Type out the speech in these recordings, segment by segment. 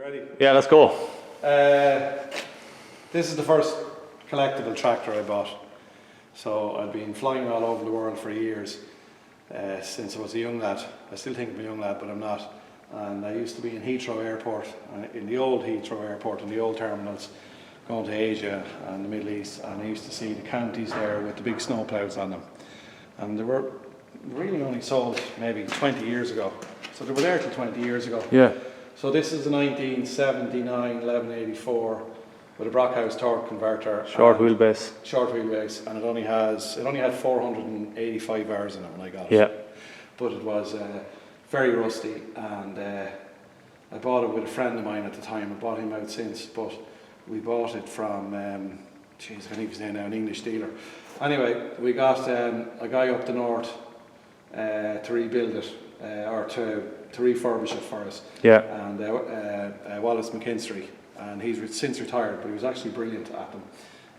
You ready? Yeah, let's go. This is the first collectible tractor I bought. So I've been flying all over the world for years since I was a young lad. I still think I'm a young lad, but I'm not. And I used to be in Heathrow Airport, in the old Heathrow Airport, in the old terminals, going to Asia and the Middle East. And I used to see the counties there with the big snowplows on them. And they were really only sold maybe 20 years ago. So they were there till 20 years ago. Yeah. So this is a 1979 1184 with a Brockhouse torque converter. Short wheelbase. Short wheelbase, and it only had 485 hours in it when I got it. Yeah. But it was very rusty, and I bought it with a friend of mine at the time. I bought him out since, but we bought it from, I think his name now, an English dealer. Anyway, we got a guy up the north to rebuild it, or to refurbish it for us. Yeah. And Wallace McKinstry, and he's since retired, but he was actually brilliant at them.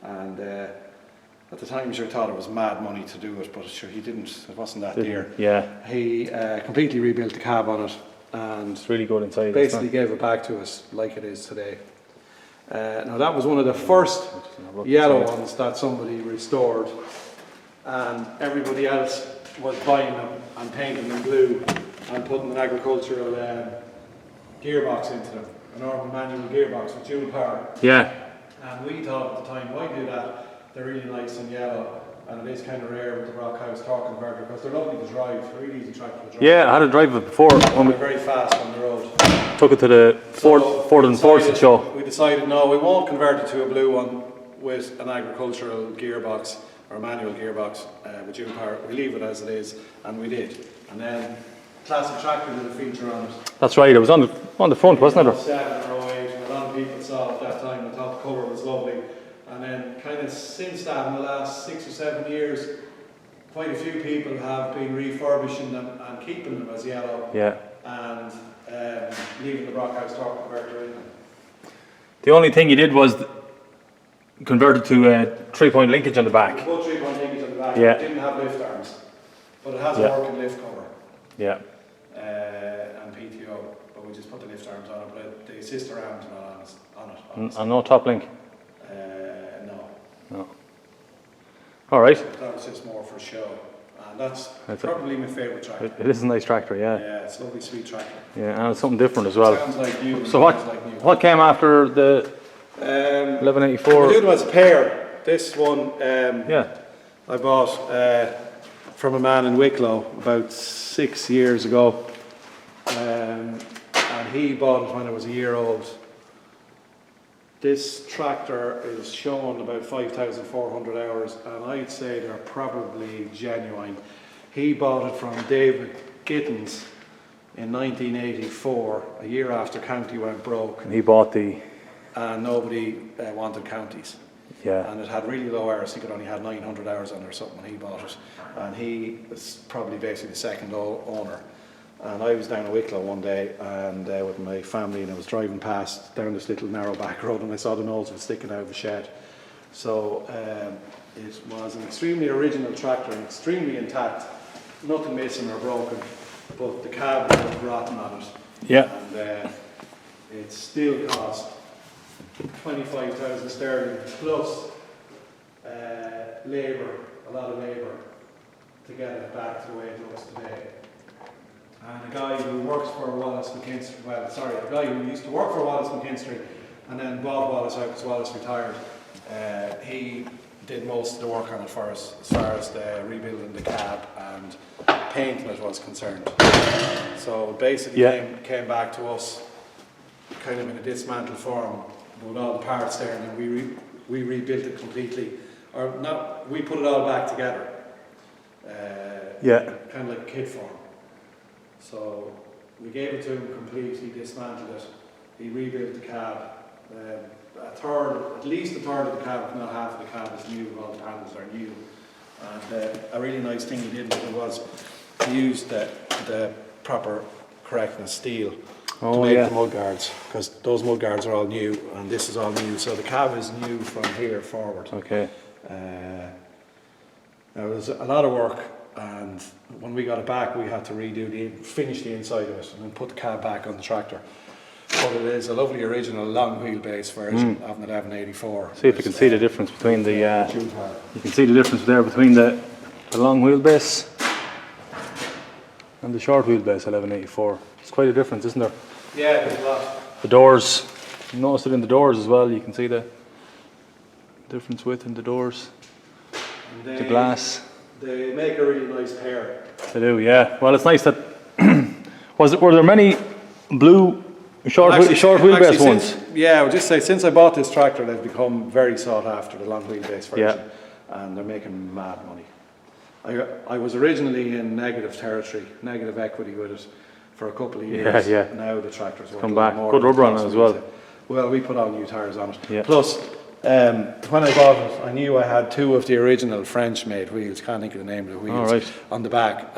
And at the time, sure thought it was mad money to do it, but sure he didn't. It wasn't that dear. Yeah. He completely rebuilt the cab on it, and It's really good inside. basically gave it back to us like it is today. Now that was one of the first yellow ones that somebody restored, and everybody else was buying them and painting them blue and putting an agricultural gearbox into them, a normal manual gearbox with dual power. Yeah. And we thought at the time, why do that? They're really nice and yellow, and it is kind of rare with the Brockhouse torque converter because they're lovely to drive, really easy tractor to drive. Yeah, I had to drive it before when we They're very fast on the road. took it to the Ford and Force show. We decided, no, we won't convert it to a blue one with an agricultural gearbox or a manual gearbox with dual power. We leave it as it is, and we did. And then Classic Tractor did a feature on it. That's right. It was on the front, wasn't it? 07 or 08, and a lot of people saw it at that time and thought the cover was lovely. And then kind of since that, in the last 6 or 7 years, quite a few people have been refurbishing them and keeping them as yellow. Yeah. And leaving the Brockhouse torque converter in them. The only thing you did was convert it to a 3-point linkage on the back. We put 3-point linkage on the back. Yeah. It didn't have lift arms, but it has a working lift cover. Yeah. And PTO, but we just put the lift arms on it. But the assistor arms are not on it. And no top link. No. No. All right. That was just more for show, and that's probably my favourite tractor. It is a nice tractor, yeah. Yeah, it's a lovely, sweet tractor. Yeah, and it's something different as well. Sounds like new. So what came after the 1184? We did them as a pair. This one, Yeah. I bought from a man in Wicklow about 6 years ago, and he bought it when I was a year old. This tractor is shown about 5,400 hours, and I'd say they're probably genuine. He bought it from David Gittins in 1984, a year after County went broke, And he bought the. and nobody wanted counties. Yeah. And it had really low hours. I think it only had 900 hours on it or something when he bought it. And he was probably basically the second owner. And I was down in Wicklow one day and with my family, and I was driving past down this little narrow back road, and I saw the nose sticking out of the shed. So it was an extremely original tractor, and extremely intact, nothing missing or broken, but the cab was rotten on it. Yeah. And it still cost 25,000 sterling plus labour, a lot of labour, to get it back to the way it looks today. And a guy who works for Wallace McKinstry, a guy who used to work for Wallace McKinstry and then bought Wallace out because Wallace retired, he did most of the work on it for us as far as the rebuilding the cab and painting it was concerned. So it basically came back to us kind of in a dismantled form with all the parts there, and then we rebuilt it completely, or not, we put it all back together, kind of like kit form. So we gave it to him completely, dismantled it, he rebuilt the cab, at least a third of the cab, if not half of the cab is new, all the panels are new. And a really nice thing he did with it was he used the proper correctness steel to make the mud guards, because those mud guards are all new and this is all new, so the cab is new from here forward. Okay. There was a lot of work, and when we got it back we had to finish the inside of it and then put the cab back on the tractor. But it is a lovely original long wheelbase version of an 1184. See if you can see the difference between the. You can see the difference there between the long wheelbase and the short wheelbase 1184. It's quite a difference, isn't there? Yeah, there's a lot. The doors. You notice it in the doors as well. You can see the difference within the doors. The glass. They make a really nice pair. They do, yeah. Well, it's nice that. Were there many blue short wheelbase ones? Yeah, I would just say since I bought this tractor, they've become very sought after, the long wheelbase version, and they're making mad money. I was originally in negative territory, negative equity with it for a couple of years. Yeah. Now the tractor's worth Come back. more. Good rubber on it as well. Well, we put on new tyres on it. Yeah. Plus, when I bought it, I knew I had two of the original French-made wheels. Can't think of the name of the wheels on the back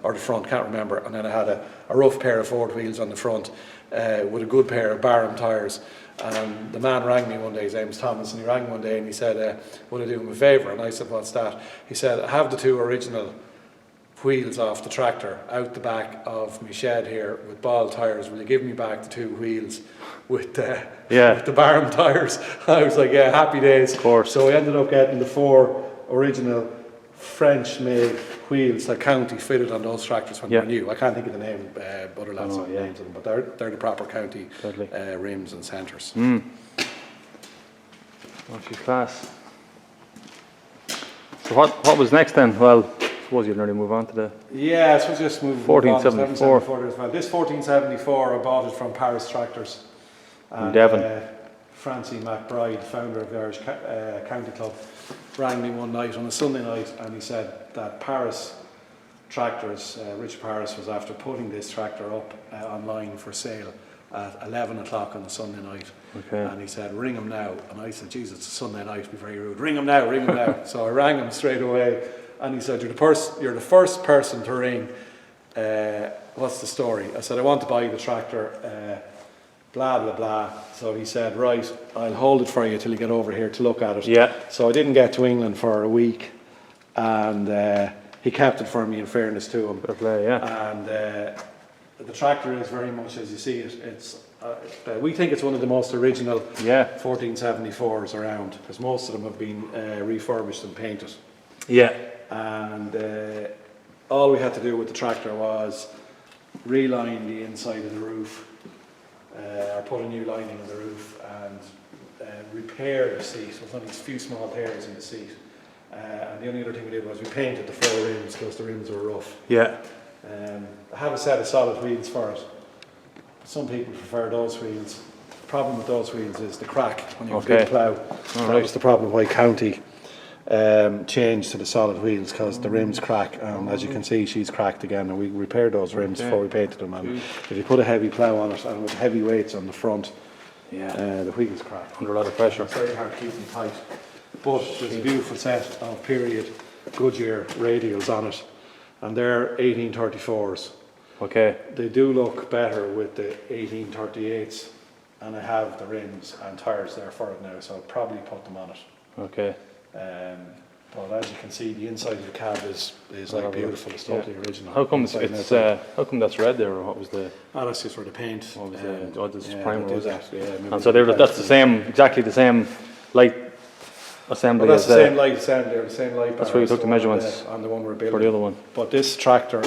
or the front. Can't remember. And then I had a rough pair of Ford wheels on the front with a good pair of Barham tyres. And the man rang me one day. His name was Thomas, and he rang one day and he said, "Would I do him a favour?" And I said, "What's that?" He said, "I have the two original wheels off the tractor out the back of my shed here with ball tyres. Will you give me back the two wheels with the Barham tyres?" I was like, "Yeah, happy days." Of course. So I ended up getting the 4 original French-made wheels that County fitted on those tractors when they were new. I can't think of the name, other lads have names of them, but they're the proper County rims and centres. Oh, she's class. So what was next then? Well, I suppose you'd nearly move on to the... Yeah, so just move 1474. as well. This 1474, I bought it from Paris Tractors. In Devon. Francie McBride, founder of the Irish County Club, rang me one night on a Sunday night, and he said that Paris Tractors, Rich Paris, was after putting this tractor up online for sale at 11 o'clock on a Sunday night. Okay. And he said, "Ring him now." And I said, "Jesus, it's a Sunday night, be very rude. Ring him now, ring him now." So I rang him straight away, and he said, "You're the first person to ring. What's the story?" I said, "I want to buy the tractor. Blah, blah, blah." So he said, "Right, I'll hold it for you till you get over here to look at it." Yeah. So I didn't get to England for a week, and he kept it for me, in fairness to him. Fair play, yeah. And the tractor is very much as you see it. It's we think it's one of the most original 1474s around, because most of them have been refurbished and painted. Yeah. And all we had to do with the tractor was reline the inside of the roof, or put a new lining in the roof, and repair the seat. There's only a few small tears in the seat. And the only other thing we did was we painted the 4 rims, because the rims were rough. Yeah. I have a set of solid wheels for it. Some people prefer those wheels. The problem with those wheels is the crack when you have a big plough. That was the problem why County changed to the solid wheels, because the rims crack, and as you can see, she's cracked again, and we repaired those rims before we painted them. And if you put a heavy plough on it and with heavy weights on the front, the wheels crack Under a lot of pressure. It's very hard to keep them tight. But there's a beautiful set of period Goodyear radials on it, and they're 1834s. Okay. They do look better with the 1838s, and I have the rims and tyres there for it now, so I'll probably put them on it. Okay. But as you can see, the inside of the cab is like beautiful. It's totally original. How come how come that's red there, or what was the? Oh, that's just for the paint. What was the primer was that? Yeah, and so that's the same, exactly the same light assembly. Well, that's as the same light assembly, or the same light. That's where you took the measurements on the one we're building. for the other one. But this tractor,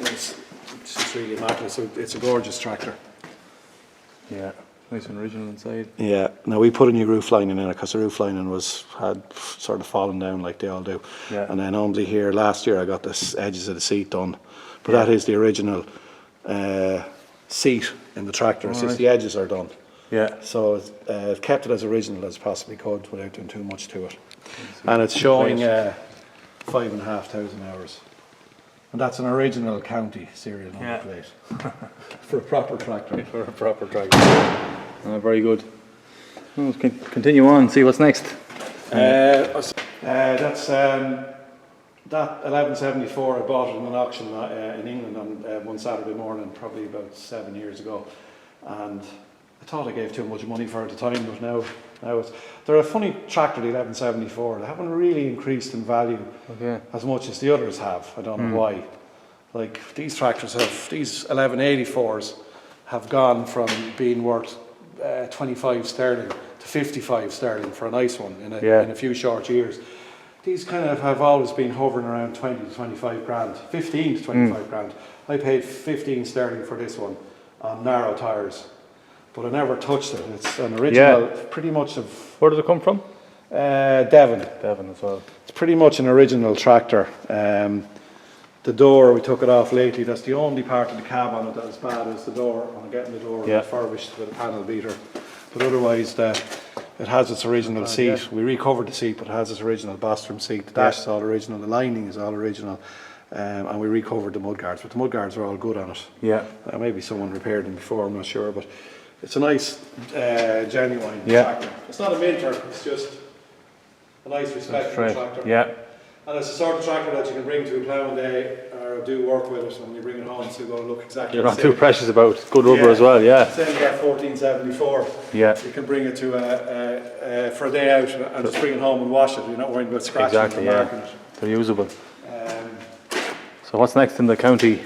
it's just really immaculate. So it's a gorgeous tractor. Yeah. Nice and original inside. Yeah. Now we put a new roof lining in it, because the roof lining had sort of fallen down like they all do. Yeah. And then only here last year I got the edges of the seat done, but that is the original seat in the tractor. It's just the edges are done. Yeah. So I've kept it as original as possibly could without doing too much to it. And it's showing 5,500 hours. And that's an original County serial number plate for a proper tractor. For a proper tractor. Very good. Well, let's continue on. See what's next. That's that 1174. I bought it in an auction in England on one Saturday morning, probably about 7 years ago, and I thought I gave too much money for it at the time, but now they're a funny tractor, the 1174. They haven't really increased in value as much as the others have. I don't know why. Like these tractors these 1184s have gone from being worth 25 sterling to 55 sterling for a nice one in a few short years. These kind of have always been hovering around 20 to 25 grand, 15 to 25 grand. I paid 15 sterling for this one on narrow tyres, but I never touched it. It's an original, pretty much of... Where does it come from? Devon. Devon as well. It's pretty much an original tractor. The door, we took it off lately. That's the only part of the cab on it that is bad, is the door. I'm getting the door refurbished with a panel beater. But otherwise, it has its original seat. We recovered the seat, but it has its original bathroom seat. The dash is all original, the lining is all original. And we recovered the mudguards, but the mudguards are all good on it. Yeah. Maybe someone repaired them before, I'm not sure, but it's a nice, genuine tractor. It's not a minter, it's just a nice, respectable tractor. Yeah. And it's the sort of tractor that you can bring to a ploughing day or do work with it, and when you bring it home, it's going to look exactly You're the not same. too precious about it. Good rubber as well, yeah. Same with that 1474. Yeah. You can bring it to for a day out and just bring it home and wash it. You're not worried about scratching it and marking it. They're usable. So what's next in the county?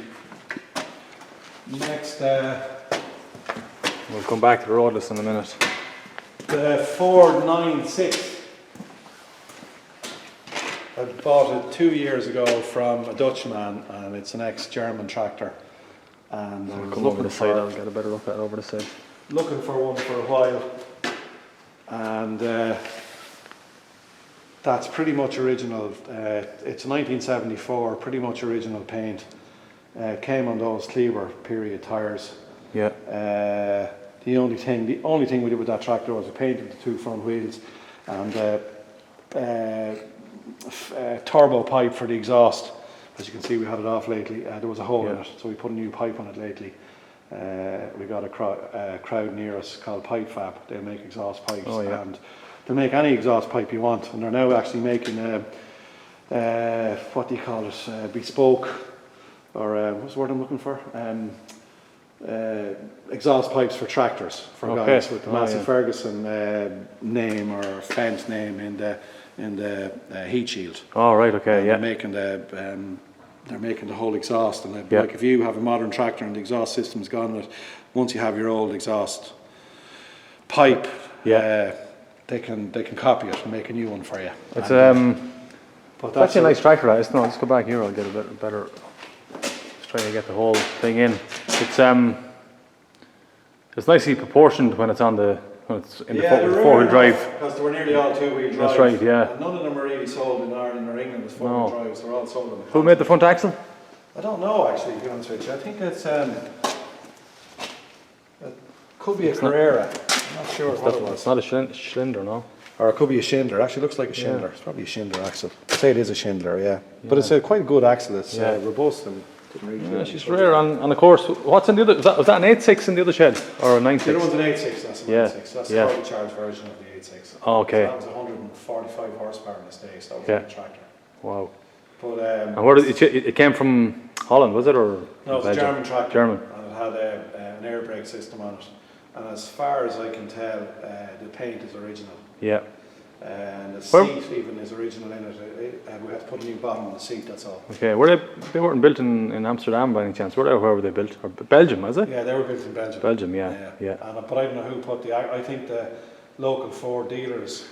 Next, we'll come back to the Roadless in a minute. the 496. I bought it 2 years ago from a Dutchman, and it's an ex-German tractor. And I was Come over the side, I'll get a better look at it over the side. looking for one for a while, and that's pretty much original. It's 1974, pretty much original paint. Came on those Cleaver period tyres. Yeah. The only thing we did with that tractor was we painted the two front wheels, and turbo pipe for the exhaust. As you can see, we had it off lately. There was a hole in it, so we put a new pipe on it lately. We got a crowd near us called Pipe Fab. They make exhaust pipes, and they make any exhaust pipe you want. And they're now actually making what do you call it? Bespoke, or what's the word I'm looking for? Exhaust pipes for tractors for guys with the Massey Ferguson name or Fence name in the heat shield. Oh right, okay, They're making the whole exhaust, and like if you have a modern tractor and the exhaust system's gone with it, once you have your old exhaust pipe, they can copy it and make a new one for you. It's but that's a nice tractor. Let's go back here. I'll get a bit better. Just trying to get the whole thing in. It's nicely proportioned when it's in the four-wheel drive. Because they were nearly all two-wheel drive. That's right, yeah. And none of them are really sold in Ireland or England as four-wheel drives. They're all sold in the Who made the front axle? I don't know, actually, to be honest with you. I think it's it could be a Carrera. I'm not sure what it was. It's not a Schindler, no? Or it could be a Schindler. Actually, looks like a Schindler. It's probably a Schindler axle. I'd say it is a Schindler, yeah. But it's a quite good axle. It's robust and she's rare. And of course, what's in the other? Was that an 8.6 in the other shed or a 9.6? The other one's an 8.6. That's an 8.6. That's the turbocharged version of the 8.6. Oh, okay. So that was 145 horsepower in the States. That was a tractor. Wow. But and where did it came from? Holland, was it, or no? It was a German tractor. German. And it had an air brake system on it. And as far as I can tell, the paint is original. Yeah. And the seat even is original in it. We had to put a new bottom on the seat, that's all. Okay, they weren't built in Amsterdam by any chance? Where were they built? Or Belgium, was it? Yeah, they were built in Belgium. Belgium, yeah. And, but I don't know who put I think the local Ford dealers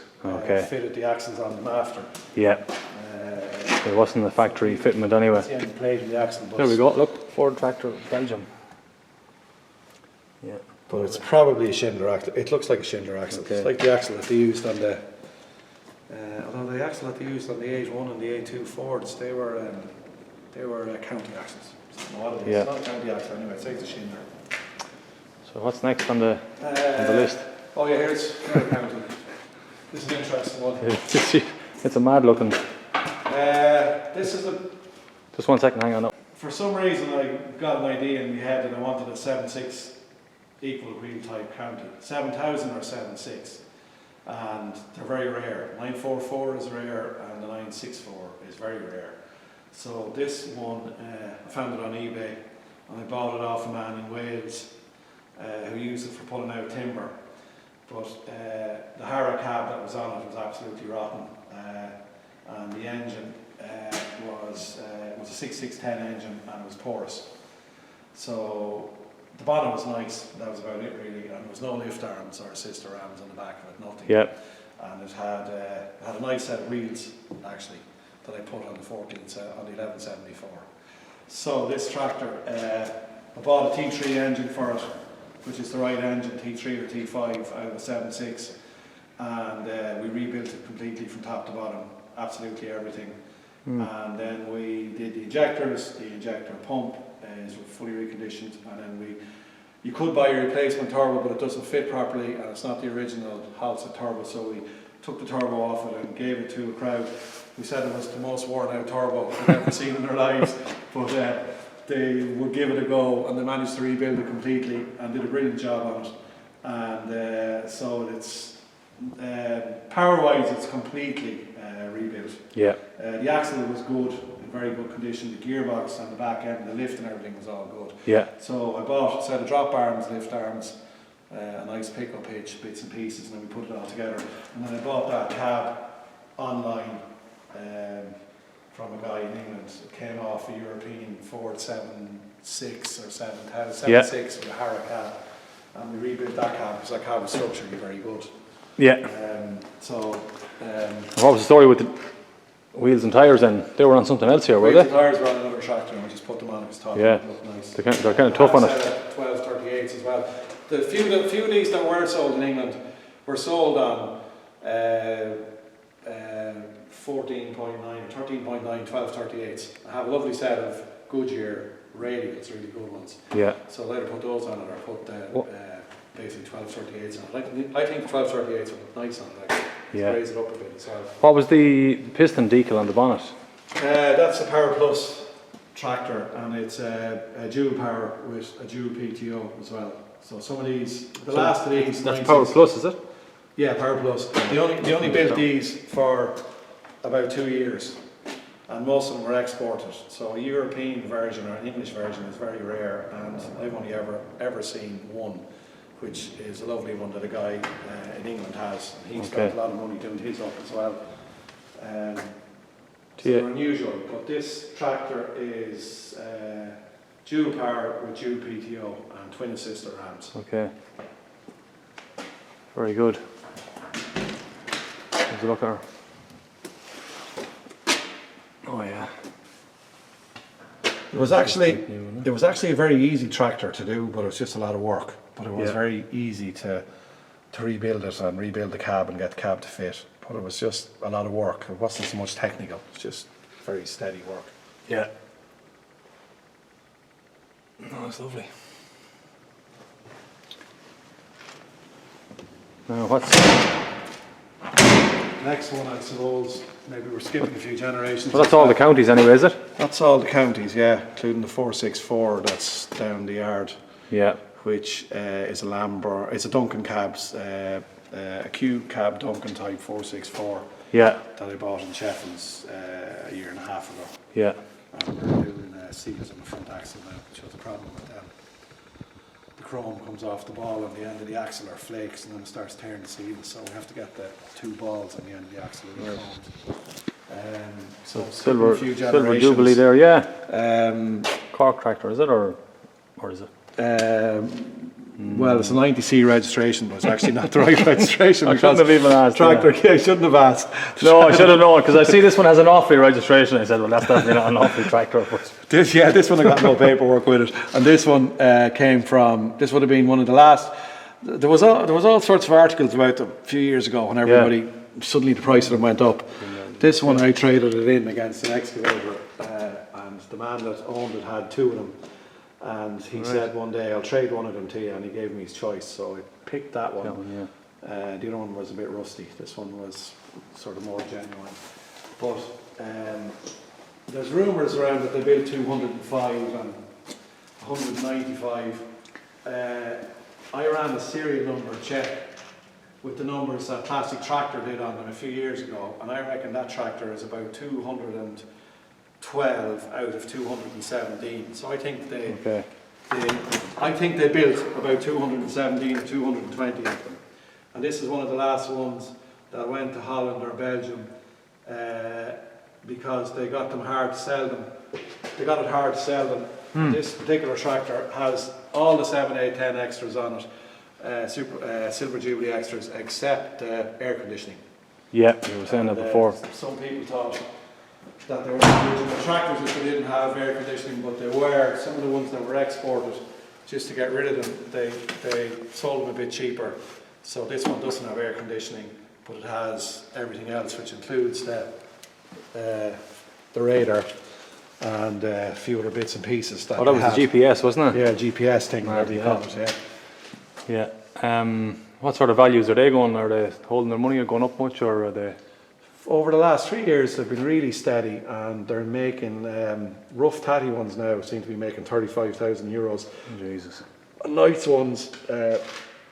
fitted the axles on them after. Yeah. It wasn't a factory fitment anyway. That's the end plate of the axle. There we go, look, Ford tractor, Belgium. Yeah. But it's probably a Schindler axle. It looks like a Schindler axle. It's like the axle that they used on the although the axle that they used on the 8.1 and the 8.2 Fords, they were county axles. It's not a county axle anyway, it's like the Schindler. So what's next on the list? Oh yeah, here's county. This is an interesting one. It's a mad looking. This is Just 1 second, hang on. For some reason I got an idea in my head that I wanted a 7.6 equal wheel type county. 7,000 or 7.6. And they're very rare. 944 is rare and the 964 is very rare. So this one, I found it on eBay and I bought it off a man in Wales who used it for pulling out timber. But the Harrow cab that was on it was absolutely rotten, and the engine was it was a 6610 engine and it was porous. So the bottom was nice, that was about it really, and there was no lift arms or assist arms on the back of it, nothing. Yep. And it had a nice set of wheels actually that I put on the 1174. So this tractor, I bought a T3 engine for it, which is the right engine, T3 or T5 out of a 7.6, and we rebuilt it completely from top to bottom, absolutely everything. And then we did the injectors, the injector pump is fully reconditioned, and then you could buy a replacement turbo, but it doesn't fit properly and it's not the original Halsa turbo, so we took the turbo off it and gave it to a crowd. We said it was the most worn out turbo they've ever seen in their lives, but they would give it a go, and they managed to rebuild it completely and did a brilliant job on it. And so it's power wise it's completely rebuilt. Yeah. The axle was good, in very good condition. The gearbox and the back end, the lift and everything was all good. Yeah. So I bought a set of drop arms, lift arms, a nice pickup hitch, bits and pieces, and then we put it all together. And then I bought that cab online from a guy in England. It came off a European Ford 7.6 or 7.6 with a Harrow cab, and we rebuilt that cab because that cab was structurally very good. Yeah. What was the story with the wheels and tyres then? They were on something else here, were Wheels they? and tyres were on another tractor, and we just put them on. It was top. Yeah. It looked nice. They're kind of tough on it. 1238s as well. The few of these that were sold in England were sold on 14.9 or 13.9 1238s. I have a lovely set of Goodyear radials, really good ones. Yeah. So I'd either put those on it or put basically 1238s on it. I think 1238s would look nice on it. Yeah. Raise it up a bit as well. What was the piston decal on the bonnet? That's a Power Plus tractor, and it's a dual power with a dual PTO as well. So some of these, last of these, that's Power Plus, is it? Yeah, Power Plus. They only built these for about 2 years, and most of them were exported. So a European version or an English version is very rare, and I've only ever seen one, which is a lovely one that a guy in England has. He spent a lot of money doing his up as well. So they're unusual, but this tractor is dual power with dual PTO and twin assistor arms. Okay. Very good. Let's look at her. Oh yeah. It was actually a very easy tractor to do, but it was just a lot of work. But it was very easy to rebuild it and rebuild the cab and get the cab to fit. But it was just a lot of work. It wasn't so much technical. It was just very steady work. Yeah. Oh, that's lovely. Now what's next one? I suppose maybe we're skipping a few generations. well, that's all the counties anyway, is it? That's all the counties, yeah, including the 464 that's down the yard. Yeah. Which is a Lambert. It's a Duncan cabs, a Q cab Duncan type 464. Yeah. That I bought in Shefflin's a year and a half ago. Yeah. And we're doing seals on the front axle now, which was a problem with them. The chrome comes off the ball on the end of the axle or flakes, and then it starts tearing the seals. So we have to get the 2 balls on the end of the axle recombed. So Silver generations. Jubilee there, yeah. Cork tractor, is it, or is it? Well, it's a 90C registration, but it's actually not the right registration. I shouldn't have even asked. Tractor, I shouldn't have asked. No, I should have known, because I see this one has an Offaly registration. I said, well, that's definitely not an Offaly tractor. But This one I got no paperwork with it, and this one came from. This would have been one of the last. There was all sorts of articles about them a few years ago when everybody suddenly the price of them went up. This one I traded it in against an excavator, and the man that owned it had 2 of them. And he said one day, I'll trade one of them to you, and he gave me his choice, so I picked that one. The other one was a bit rusty. This one was sort of more genuine. But there's rumours around that they built 205 and 195. I ran a serial number check with the numbers that Plastic Tractor did on them a few years ago, and I reckon that tractor is about 212 out of 217. So I think they built about 217 or 220 of them. And this is one of the last ones that went to Holland or Belgium. because they got them hard to sell them. They got it hard to sell them. This particular tractor has all the 7, 8, 10 extras on it, Silver Jubilee extras, except air conditioning. Yeah, you were saying that before. Some people thought that they were the original tractors if they didn't have air conditioning, but they were. Some of the ones that were exported, just to get rid of them, they sold them a bit cheaper. So this one doesn't have air conditioning, but it has everything else, which includes the radar and a few other bits and pieces. That That was the GPS, wasn't it? Yeah, GPS thing, whatever you call it, yeah. Yeah. What sort of values are they going? Are they holding their money or going up much, or are they? Over the last 3 years, they've been really steady, and they're making rough tatty ones now. Seem to be making €35,000. Jesus. Nice ones,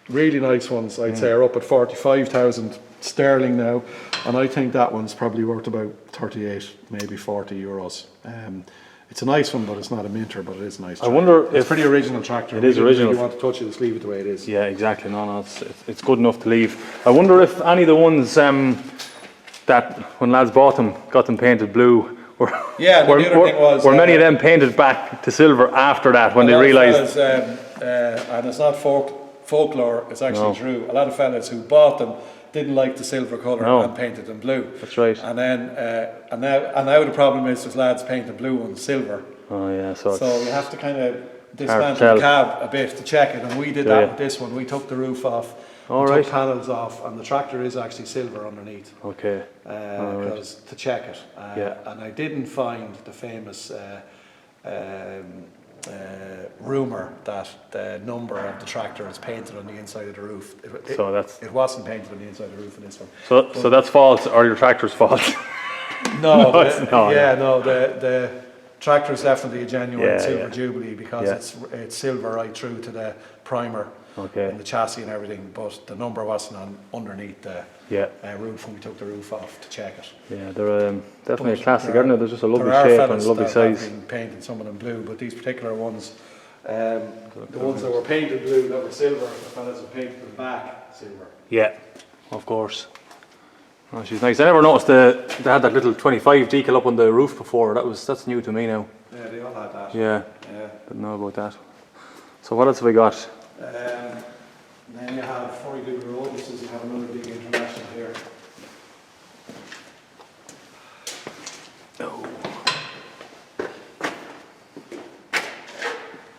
really nice ones, I'd say, are up at 45,000 sterling now, and I think that one's probably worth about 38, maybe €40. It's a nice one, but it's not a minter, but it is nice. I wonder it's if a pretty original tractor. It is original. If you want to touch it, just leave it the way it is. Yeah, exactly. No, it's good enough to leave. I wonder if any of the ones that when lads bought them, got them painted blue, were many of them painted back to silver after that when they realised. And it's not folklore, it's actually true. A lot of fellas who bought them didn't like the silver colour and painted them blue. That's right. And then and now the problem is there's lads painting blue and silver. Oh yeah, so you have to kind of dismantle the cab a bit to check it, and we did that with this one. We took the roof off, took panels off, and the tractor is actually silver underneath. Okay. Because to check it, and I didn't find the famous rumour that the number of the tractor is painted on the inside of the roof. It wasn't painted on the inside of the roof in this one. So that's false, or your tractor's false? The tractor is definitely a genuine Silver Jubilee, because it's silver right through to the primer and the chassis and everything, but the number wasn't on underneath the roof when we took the roof off to check it. Yeah, they're definitely a classic, aren't they? They're just a lovely shape and a lovely size. There are painted some of them blue, but these particular ones, the ones that were painted blue that were silver, the fellas who painted them back silver. Yeah, of course. Oh, she's nice. I never noticed they had that little 25 decal up on the roof before. That's new to me now. Yeah, they all had that. Yeah. Didn't know about that. So what else have we got? Then you have, before you do the Roadless, you have another big international here.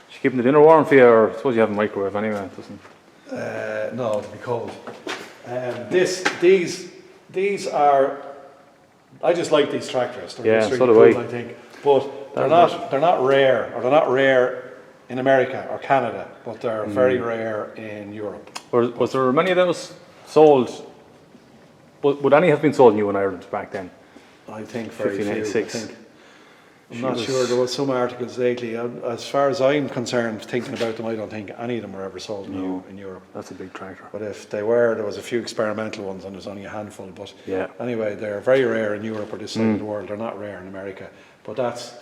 She's keeping the dinner warm for you, or I suppose you have a microwave anyway, it doesn't? No, it'll be cold. These are, I just like these tractors. They're just really cool, I think. But they're not rare, or they're not rare in America or Canada, but they're very rare in Europe. Was there many of those sold? Would any have been sold new in Ireland back then? I think very few. 1586. I'm not sure. There was some articles lately. As far as I'm concerned, thinking about them, I don't think any of them were ever sold new in Europe. That's a big tractor. But if they were, there was a few experimental ones, and there's only a handful. But anyway, they're very rare in Europe or this side of the world. They're not rare in America. But that's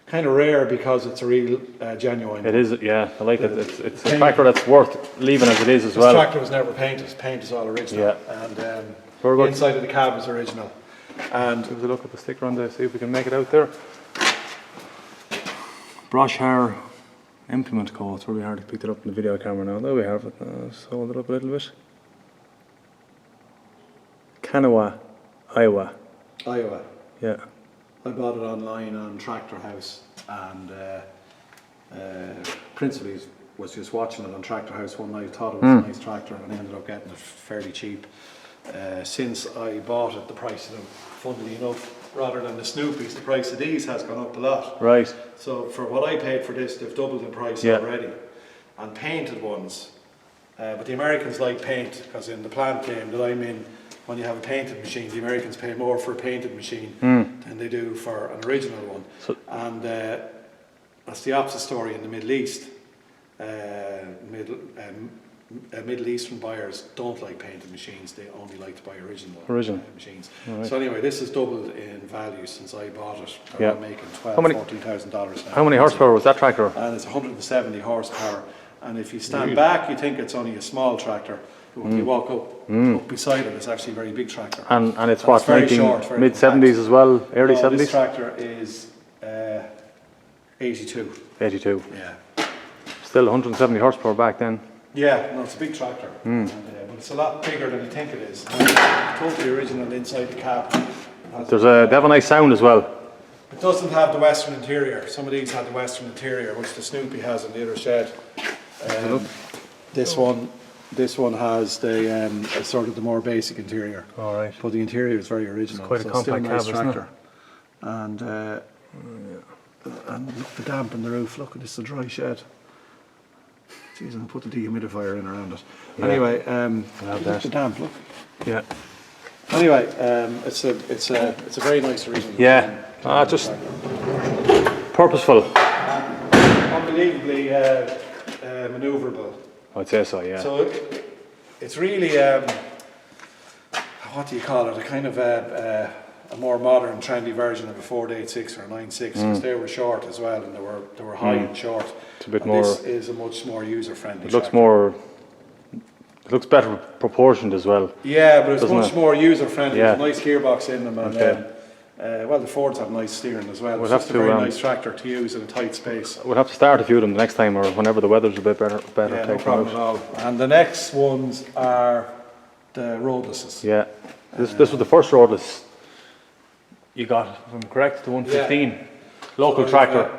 kind of rare because it's a real genuine. It is, yeah. I like it. It's a tractor that's worth leaving as it is as well. This tractor was never painted. Paint is all original. Yeah. And the inside of the cab is original. And give us a look at the sticker on there, see if we can make it out there. Brush hair implement code. It's really hard to pick it up in the video camera now. There we have it. Let's hold it up a little bit. Kanawha, Iowa. Iowa. Yeah. I bought it online on Tractor House, and principally was just watching it on Tractor House one night. Thought it was a nice tractor, and ended up getting it fairly cheap. Since I bought it, the price of them, funnily enough, rather than the Snoopies, the price of these has gone up a lot. Right. So for what I paid for this, they've doubled in price already. And painted ones, but the Americans like paint, because in the plant game that I'm in, when you have a painted machine, the Americans pay more for a painted machine than they do for an original one. And that's the opposite story in the Middle East. Middle Eastern buyers don't like painted machines, they only like to buy original machines. Right. So anyway, this has doubled in value since I bought it. They're making $12,000, $14,000 now. How many horsepower was that tractor? And it's 170 horsepower, And if you stand back, you think it's only a small tractor. But when you walk up beside it, it's actually a very big tractor. And it's what, very short, mid 70s as well, early 70s? This tractor is 82. 82. Yeah. Still 170 horsepower back then. Yeah, no, it's a big tractor. And, but it's a lot bigger than you think it is. Totally original inside the cab. They have a nice sound as well. It doesn't have the Western interior. Some of these have the Western interior, which the Snoopy has in the other shed. This one has the sort of the more basic interior. All right. But the interior is very original. It's quite a compact cab, isn't it? And look the damp in the roof. Look at this, the dry shed. Jeez, and put the dehumidifier in around it. Yeah. Anyway, look the damp. Look. Yeah. Anyway, it's a very nice original. Yeah. Just purposeful. Unbelievably manoeuvrable. I'd say so, yeah. So it's really what do you call it? A kind of a more modern, trendy version of a Ford 86 or a 96, because they were short as well, and they were high and short. It's a bit and more. This is a much more user friendly. It looks more. It looks better proportioned as well. Yeah, but it's much more user friendly. Yeah. There's a nice gearbox in them, and well, the Fords have nice steering as well. It's just a very nice tractor to use in a tight space. We'll have to start a few of them the next time, or whenever the weather's a bit better. Yeah, no problem at all. And the next ones are the Roadlesses. Yeah, this was the first Roadless you got, if I'm correct, the 115 local tractor.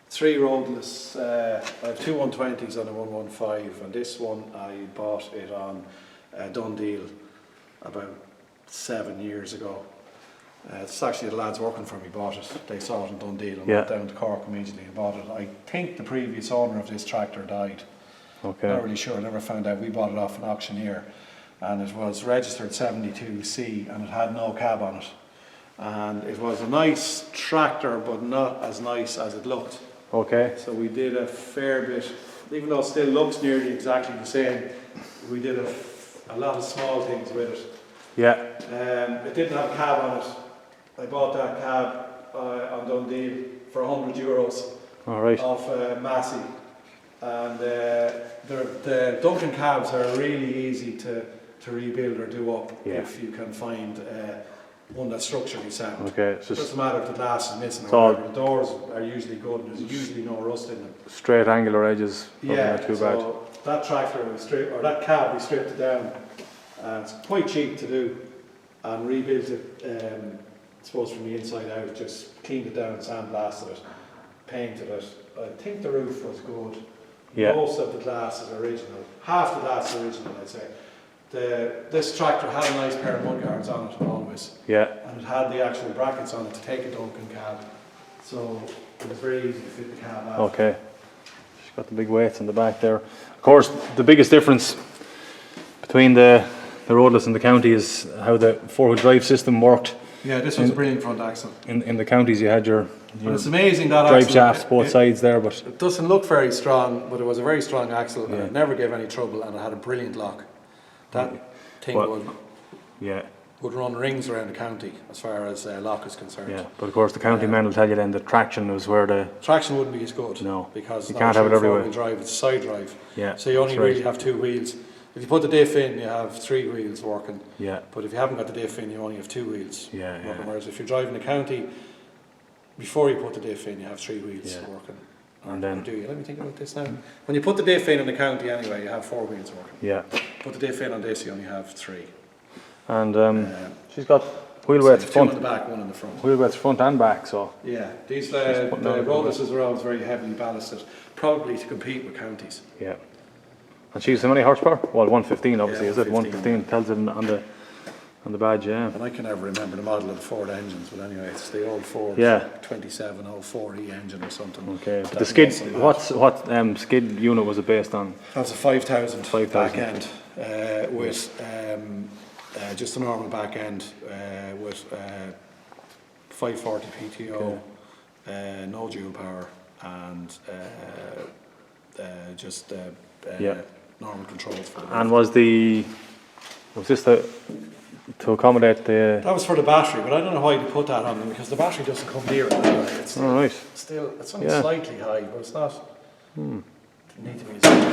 3 Roadless. I have 2 120s and a 115, and this one I bought it on Dundee about 7 years ago. It's actually the lads working for me bought it. They saw it in Dundee and went down to Cork immediately and bought it. I think the previous owner of this tractor died. Okay. Not really sure, I never found out. We bought it off an auctioneer, and it was registered 72C, and it had no cab on it. And it was a nice tractor, but not as nice as it looked. Okay. So we did a fair bit, even though it still looks nearly exactly the same, we did a lot of small things with it. Yeah. It didn't have a cab on it. I bought that cab on Dundee for €100 All right. off Massey. And the Duncan cabs are really easy to rebuild or do up if you can find one that's structurally sound. Okay. It doesn't matter if the glass is missing or whatever. The doors are usually good, there's usually no rust in them. Straight angular edges, Yeah, not too so that tractor was that cab we stripped it down. It's quite cheap to do, and rebuilt it, I suppose from the inside out, just cleaned it down, sandblasted it, painted it. I think the roof was good. Yeah. Most of the glass is original. Half the glass is original, I'd say. This tractor had a nice pair of mudguards on it always. Yeah. And it had the actual brackets on it to take a Duncan cab. So it was very easy to fit the cab out. Okay. She's got the big weights in the back there. Of course, the biggest difference between the Roadless and the County is how the four-wheel drive system worked. Yeah, this was a brilliant front axle. In the Counties you had your it's amazing that drive axle, shafts both sides there, but it doesn't look very strong, but it was a very strong axle, and it never gave any trouble, and it had a brilliant lock. That thing would run rings around the county as far as lock is concerned. Yeah, but of course the county men will tell you then the traction was where the traction wouldn't be as good. No, because you can't have it everywhere. Drive, it's a side drive. Yeah, so you only really have 2 wheels. If you put the diff in, you have 3 wheels working. Yeah. But if you haven't got the diff in, you only have 2 wheels. Yeah, working. Whereas if you're driving the county, before you put the diff in, you have 3 wheels working. And then do you? Let me think about this now. When you put the diff in the county anyway, you have 4 wheels working. Yeah. Put the diff in on this, you only have 3. And she's got wheel weights front. 2 in the back, 1 in the front. Wheel weights front and back, so. Yeah, these the Roadlesses are always very heavily ballasted, probably to compete with counties. Yeah. And she's how many horsepower? Well, 115 obviously, is it? 115 tells it on the badge, yeah. And I can never remember the model of the Ford engines, but anyway, it's the old Ford 2704E engine or something. Okay, but the skid, what skid unit was it based on? That was a 5000 back 5,000. end with just a normal back end with 540 PTO, no dual power, and just normal controls for the and was this to accommodate the... That was for the battery, but I don't know why you put that on them, because the battery doesn't come near it anyway. It's all right. It's only slightly high, but it's not.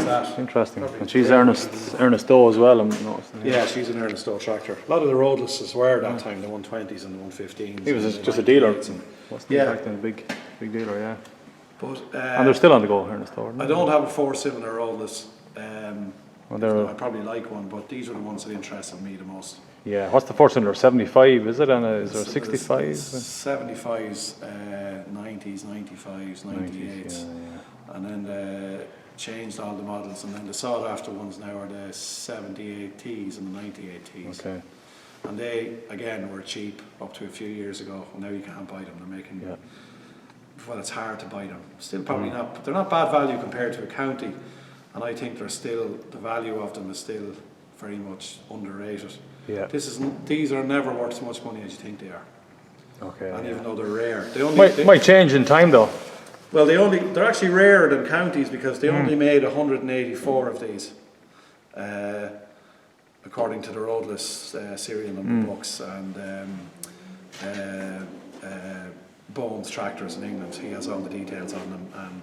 that. Interesting. And she's Ernest Doe as well, I'm noticing. Yeah, she's an Ernest Doe tractor. A lot of the Roadlesses were that time, the 120s and the 115s. He was just a dealer. Wasn't he? Yeah. Back then, a big dealer, yeah. But, And they're still on the go, Ernest Doe. I don't have a 4-cylinder Roadless. Well, I probably like one, but these are the ones that interested me the most. yeah, what's the first cylinder? 75, is it? And is there 65? 75s, 90s, 95s, 98s. Yeah. And then changed all the models, and then the sought after ones now are the 78Ts and the 98Ts. Okay. And they, again, were cheap up to a few years ago. Now you can't buy them. They're making, well, it's hard to buy them. Still probably not, but they're not bad value compared to a County. And I think they're still, the value of them is still very much underrated. Yeah. These are never worth as much money as you think they are. Okay. And even though they're rare, they might change in time though. Well, they're actually rarer than Counties because they only made 184 of these, according to the Roadless serial number books and Bones tractors in England. He has all the details on them, and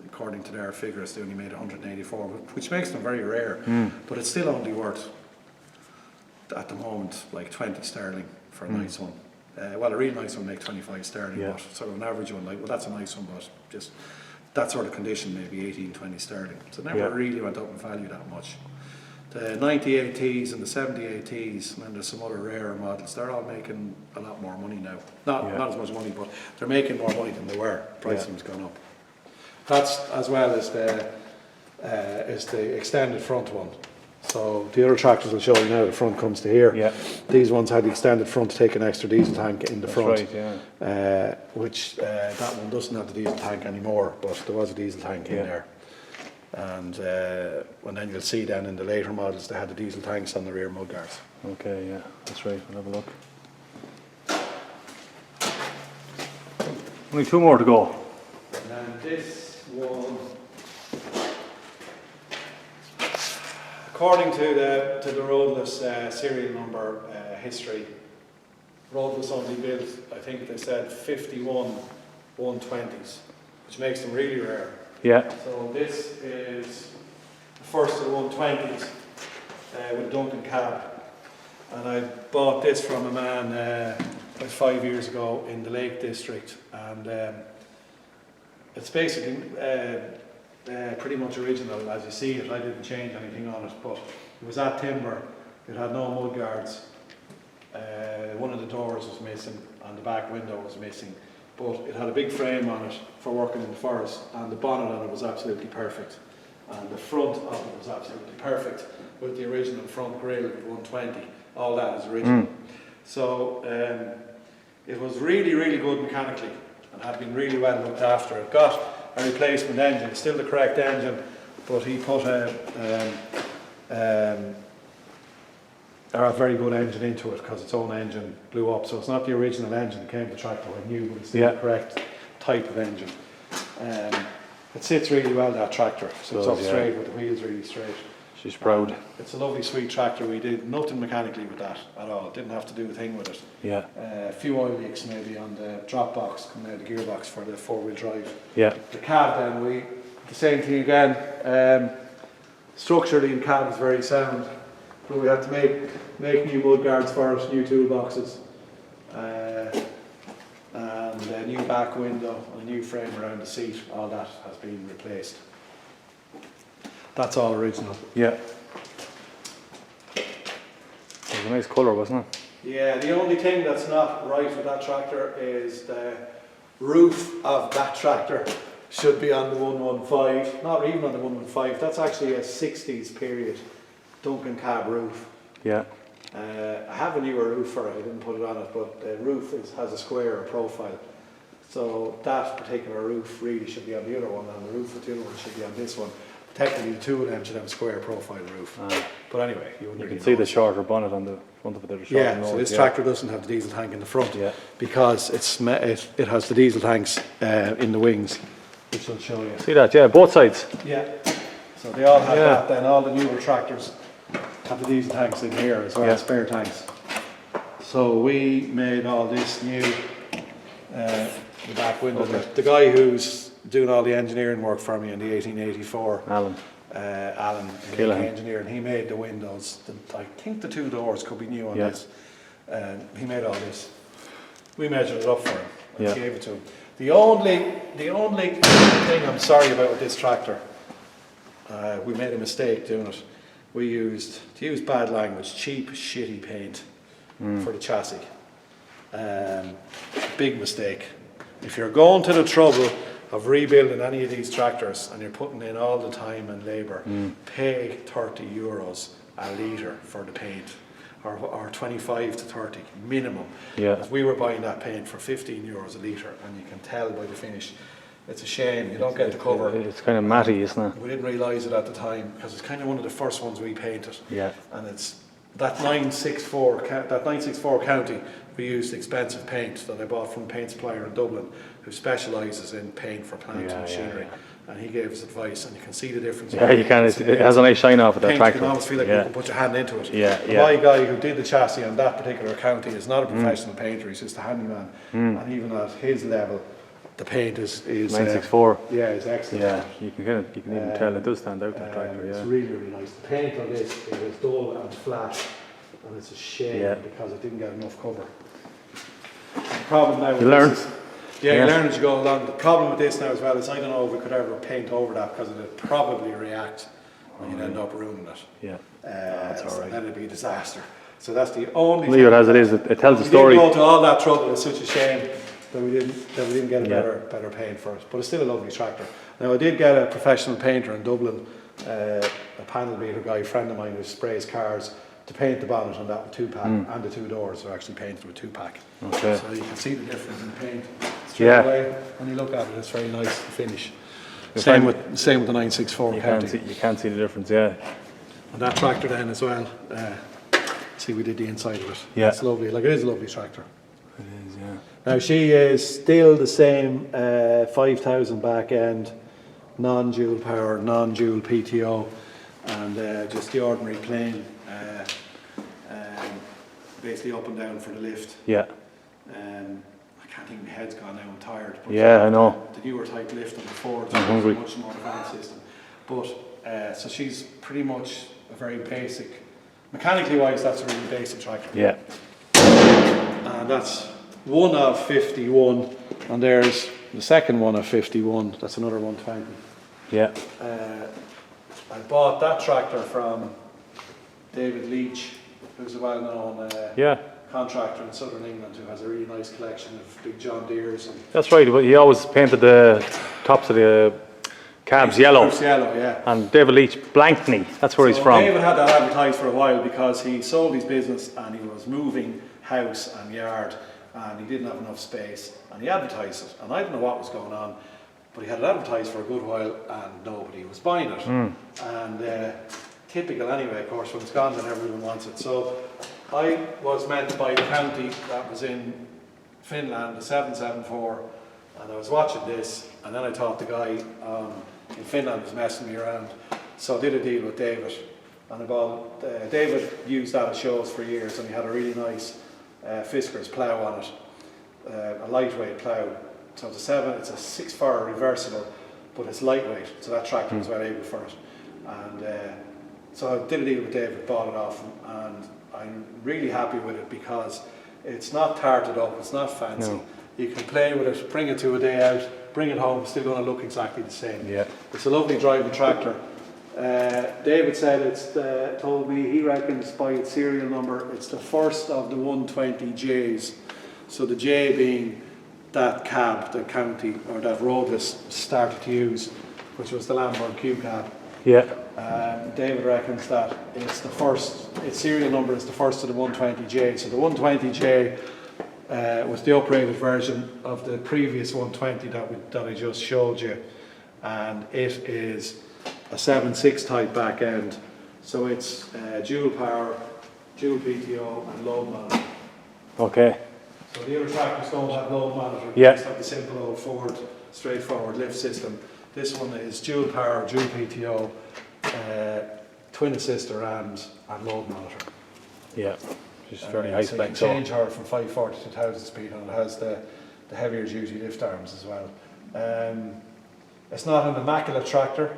according to their figures, they only made 184, which makes them very rare. But it's still only worth, at the moment, like 20 sterling for a nice one. Well, a real nice one make 25 sterling, but sort of an average one, like, well, that's a nice one, but just that sort of condition, maybe 18, 20 sterling. So it never really went up in value that much. The 98Ts and the 78Ts, and then there's some other rarer models, they're all making a lot more money now. Not as much money, but they're making more money than they were. Pricing's gone up. That's as well as the extended front one. So the other tractors will show you now, the front comes to here. Yeah. These ones had the extended front to take an extra diesel tank in the front. Right, yeah. Which that one doesn't have the diesel tank anymore, but there was a diesel tank in there. And then you'll see then in the later models they had the diesel tanks on the rear mudguards. Okay, yeah, that's right. We'll have a look. Only two more to go. And this one, according to the Roadless serial number history, Roadless only built, I think they said 51 120s, which makes them really rare. Yeah. So this is the first of the 120s with Duncan cab, and I bought this from a man about 5 years ago in the Lake District, and it's basically pretty much original as you see it. I didn't change anything on it, but it was at timber. It had no mud guards. One of the doors was missing and the back window was missing, but it had a big frame on it for working in the forest, and the bonnet on it was absolutely perfect, and the front of it was absolutely perfect with the original front grille of 120. All that is original. So it was really, really good mechanically and had been really well looked after. It got a replacement engine, still the correct engine, but he put a very good engine into it because its own engine blew up. So it's not the original engine that came to the tractor I knew, but it's still the correct type of engine. It sits really well, that tractor. So it's up straight with the wheels really straight. She's proud. It's a lovely sweet tractor. We did nothing mechanically with that at all. Didn't have to do a thing with it. Yeah. A few oil leaks maybe on the drop box coming out of the gearbox for the 4-wheel drive. Yeah. The cab then, the same thing again. Structurally the cab is very sound, but we had to make new mud guards for it, new toolboxes, and a new back window, and a new frame around the seat. All that has been replaced. That's all original. Yeah. It was a nice colour, wasn't it? Yeah, the only thing that's not right with that tractor is the roof of that tractor should be on the 115, not even on the 115. That's actually a 60s period Duncan cab roof. Yeah. I have a newer roof for it, I didn't put it on it, but the roof has a square profile. So that particular roof really should be on the other one, and the roof of the other one should be on this one. Technically, the two of them should have a square profile roof. But anyway, you can see the shorter bonnet on the front of it. So this tractor doesn't have the diesel tank in the front because it has the diesel tanks in the wings, which I'll show you. See that? Yeah, both sides. Yeah. So they all have that. Then all the newer tractors have the diesel tanks in here as well as spare tanks. So we made all this new. The back window. The guy who's doing all the engineering work for me in the 1884. Alan, the engineer, and he made the windows. I think the 2 doors could be new on this. He made all this. We measured it up for him and gave it to him. The only thing I'm sorry about with this tractor, we made a mistake doing it. We used, to use bad language, cheap, shitty paint for the chassis. Big mistake. If you're going to the trouble of rebuilding any of these tractors and you're putting in all the time and labour, pay €30 a litre for the paint, or 25 to 30 minimum. Because we were buying that paint for €15 a litre, and you can tell by the finish. It's a shame you don't get the cover. It's kind of matty, isn't it? We didn't realise it at the time because it's kind of one of the first ones we painted. And it's that 964 County. We used expensive paint that I bought from a paint supplier in Dublin who specialises in paint for plant and machinery. And he gave us advice, and you can see the difference. You can. It has a nice shine off of that tractor. You can almost feel like you can put your hand into it. My guy who did the chassis on that particular county is not a professional painter, he's just a handyman. And even at his level, the paint is 964. It's excellent. You can even tell it does stand out, that tractor. It's really, really nice. The paint on this is dull and flat, and it's a shame because it didn't get enough cover. The problem now with this is, you learn as you go along. The problem with this now as well is I don't know if we could ever paint over that because it'd probably react and you'd end up ruining it. That's all right. And then it'd be a disaster. So that's the only leave it as it is. It tells the story. We didn't go to all that trouble. It's such a shame that we didn't get a better paint for it. But it's still a lovely tractor. Now I did get a professional painter in Dublin, a panel beater guy, a friend of mine who sprays cars, to paint the bonnet on that with 2-pack, and the 2 doors are actually painted with 2-pack. So you can see the difference in paint straight away. When you look at it, it's very nice to finish. Same with the 964 County. You can see the difference, And that tractor then as well. See, we did the inside of it. It's lovely. Like, it is a lovely tractor. It is, Now she is still the same 5,000 back end, non-dual power, non-dual PTO, and just the ordinary plain. Basically up and down for the lift. I can't think my head's gone now, I'm tired. But I know. The newer type lift on the Ford is I'm hungry. much more advanced system. But so she's pretty much a very basic, mechanically wise, that's a really basic tractor. And that's one of 51, and there's the second one of 51. That's another 120. I bought that tractor from David Leach, who's a well-known contractor in southern England who has a really nice collection of big John Deeres. And that's right, but he always painted the tops of the cabs yellow. And David Leach, Blankney, that's where he's from. David had that advertised for a while because he sold his business and he was moving house and yard and he didn't have enough space, and he advertised it, and I don't know what was going on, but he had it advertised for a good while and nobody was buying it. And typical anyway, of course, when it's gone then everyone wants it. So I was meant to buy the county that was in Finland, the 774, and I was watching this, and then I thought the guy in Finland was messing me around. So I did a deal with David, and I bought, David used that at shows for years, and he had a really nice Fisker's plough on it, a lightweight plough. So it's a 6-4 reversible, but it's lightweight, so that tractor was well able for it. And so I did a deal with David, bought it off him, and I'm really happy with it because it's not tarted up, it's not fancy. You can play with it, bring it to a day out, bring it home, it's still going to look exactly the same. It's a lovely driving tractor. David said told me he reckons by its serial number it's the first of the 120Js. So the J being that cab that County or that Roadless started to use, which was the Lamborghini Q cab. David reckons that it's the first, its serial number is the first of the 120J. So the 120J was the uprated version of the previous 120 that I just showed you, and it is a 7.6 type back end. So it's dual power, dual PTO and load monitor. So the other tractors don't have load monitor, they just have the simple old Ford straightforward lift system. This one is dual power, dual PTO, twin assist rams and load monitor. Just very high spec. So you can change her from 540 to 1000 speed, and it has the heavier duty lift arms as well. It's not an immaculate tractor,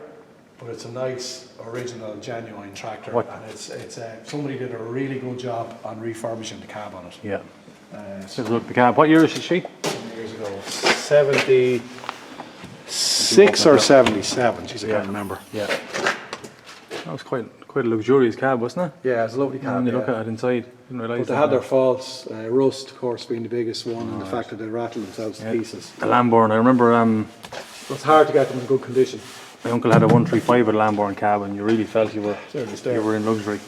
but it's a nice, original, genuine tractor. What? And somebody did a really good job on refurbishing the cab on it. Yeah. So Let's look at the cab. What year is she? years ago, 76 or 77. Geez, I can't remember. Yeah. That was quite a luxurious cab, wasn't it? Yeah, it's a lovely cab. When you look at it inside, didn't realise. But they had their faults. Rust, of course, being the biggest one, and the fact that they rattled themselves to pieces. The Lamborn, I remember. It's hard to get them in good condition. My uncle had a 135 with a Lamborn cab, and you really felt you were in luxury.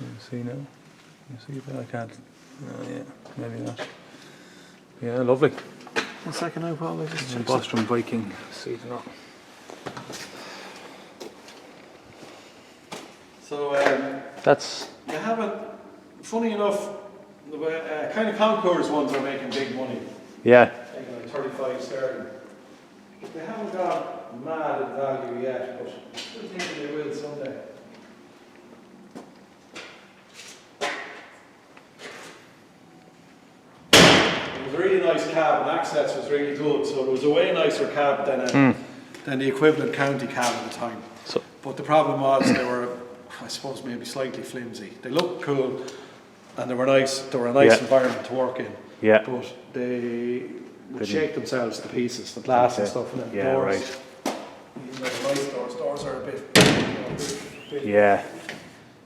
You see now? You see that? I can't. Yeah, maybe not. Yeah, lovely. 1 second now, Paul. I just check. Bostrom Viking seat and all. So That's. you have it. Funny enough, the kind of concours ones are making big money. Yeah. Making like 35 sterling. They haven't gone mad in value yet, but I still think they will someday. It was a really nice cab, and access was really good, so it was a way nicer cab than the equivalent county cab at the time. So. But the problem was they were, I suppose, maybe slightly flimsy. They looked cool, and they were nice. They were a nice environment to work in. Yeah. But they would shake themselves to pieces, the glass and stuff, and then the doors. Right. Even though the nice doors are a bit Yeah.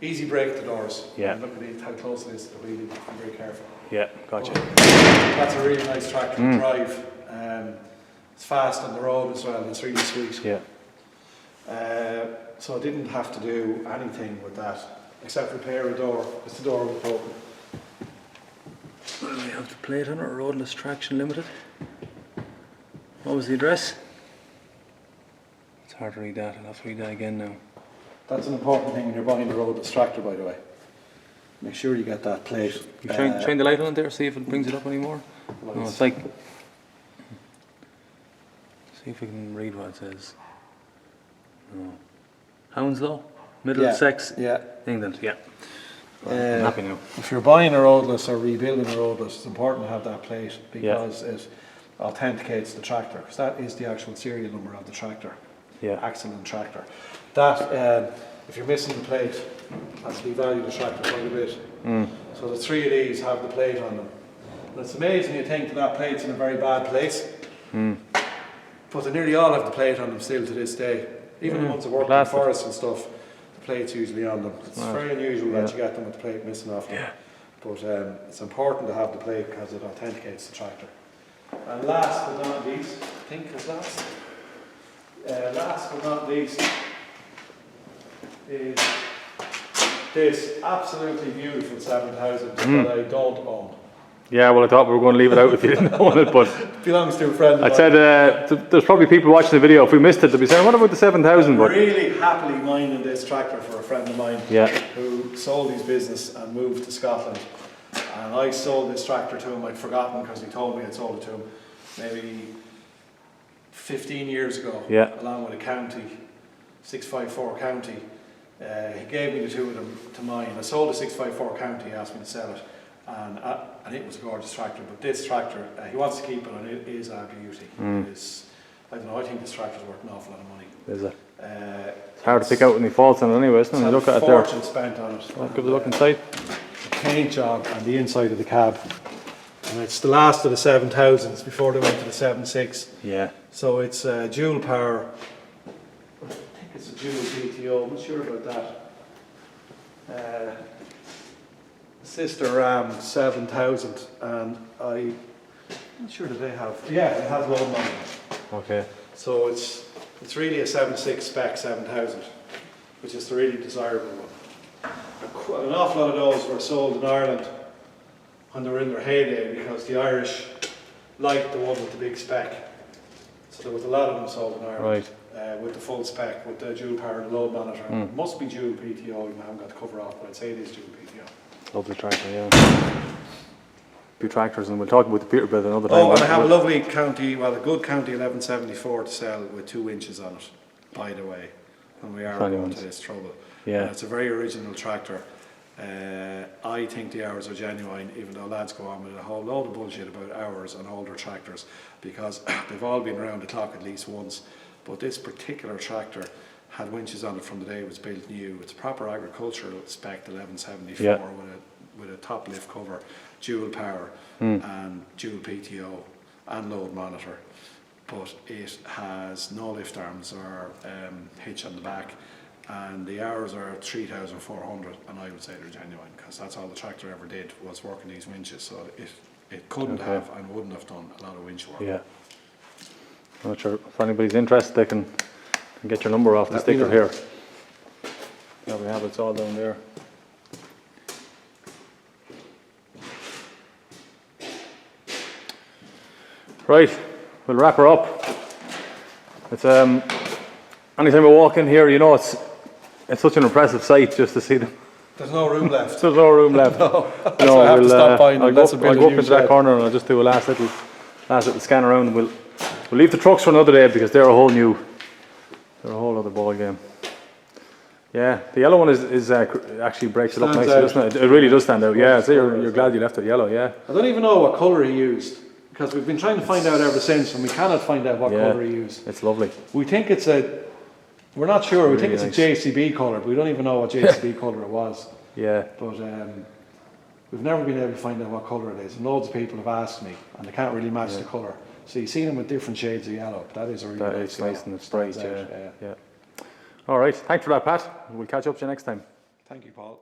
easy break the doors. Yeah. And look at how close it is to the wheel. Be very careful. Yeah. Gotcha. That's a really nice tractor to drive. It's fast on the road as well. It's really sweet. Yeah. So I didn't have to do anything with that except repair a door because the door was broken. What do we have to plate on it? Roadless Traction Limited. What was the address? It's hard to read that. I'll have to read that again now. That's an important thing when you're buying a roadless tractor, by the way. Make sure you get that plate. You shine the light on it there, see if it brings it up anymore. No, it's like. See if we can read what it says. No. Hounslow, Middlesex, England. Yeah. I'm happy now. If you're buying a roadless or rebuilding a roadless, it's important to have that plate because it authenticates the tractor. Because that is the actual serial number of the tractor. Yeah. Axle and tractor. That if you're missing the plate, that's devalued the tractor quite a bit. So the 3 of these have the plate on them. And it's amazing you think that plate's in a very bad place. But they nearly all have the plate on them still to this day. Even the ones that work in the forest and stuff, the plate's usually on them. It's very unusual that you get them with the plate missing off them. Yeah. But it's important to have the plate because it authenticates the tractor. And last but not least, I think is last but not least is this absolutely beautiful 7000 that I don't own. Yeah, well, I thought we were going to leave it out if you didn't own it, but It belongs to a friend of mine. I said there's probably people watching the video. If we missed it, they'll be saying, "What about the 7000?" I'm But really happily minding this tractor for a friend of mine who sold his business and moved to Scotland. And I sold this tractor to him. I'd forgotten because he told me I'd sold it to him maybe 15 years ago, along with a County, 654 County. He gave me the two of them to mine. I sold a 654 County, he asked me to sell it. And it was a gorgeous tractor, but this tractor, he wants to keep it, and it is a beauty. It is, I don't know, I think this tractor's worth an awful lot of money. is it? It's hard to pick out any faults on it anyway, isn't it? You look at it there. Fortune spent on it. I'll give it a look inside. The paint job on the inside of the cab. And it's the last of the 7000s before they went to the 76. Yeah. So it's dual power. I think it's a dual PTO, I'm not sure about that. Sister Ram 7000, and I'm not sure that they have. Yeah, it has load on it. Okay. So it's really a 76 spec 7000, which is the really desirable one. An awful lot of those were sold in Ireland when they were in their heyday because the Irish liked the one with the big spec. So there was a lot of them sold in Ireland. Right. With the full spec, with the dual power and load monitor. It must be dual PTO, I haven't got the cover off, but I'd say it is dual PTO. Lovely tractor, yeah. Few tractors, and we'll talk about the Peterbilt another time. Oh, and I have a lovely County, well, a good County 1174 to sell with 2 inches on it, by the way, when we are going to this trouble. Yeah. And it's a very original tractor. I think the hours are genuine, even though lads go on with a whole load of bullshit about hours and older tractors, because they've all been around the clock at least once. But this particular tractor had winches on it from the day it was built new. It's proper agricultural spec 1174 with a top lift cover, dual power and dual PTO and load monitor. But it has no lift arms or hitch on the back, and the hours are 3,400, and I would say they're genuine, because that's all the tractor ever did, was working these winches. So it couldn't have and wouldn't have done a lot of winch work. Yeah. I'm not sure if anybody's interested, they can get your number off the sticker here. There we have it, it's all down there. Right, we'll wrap her up. It's anytime we walk in here, you know, it's such an impressive sight just to see them. There's no room left. There's no room left. No, so I have to stop buying them. I'll go up into that corner and I'll just do a last little scan around. We'll leave the trucks for another day because they're a whole other ball game. Yeah, the yellow one is actually breaks it up nicely, doesn't it? It really does stand out. Yeah, so you're glad you left it yellow. Yeah. I don't even know what colour he used, because we've been trying to find out ever since, and we cannot find out what colour he used. It's lovely. We think we're not sure. We think it's a JCB colour, but we don't even know what JCB colour it was. Yeah. But we've never been able to find out what colour it is, and loads of people have asked me, and they can't really match the colour. So you've seen them with different shades of yellow. That is a really nice and it's bright. Yeah. All right. Thanks for that, Pat. We'll catch up to you next time. Thank you, Paul.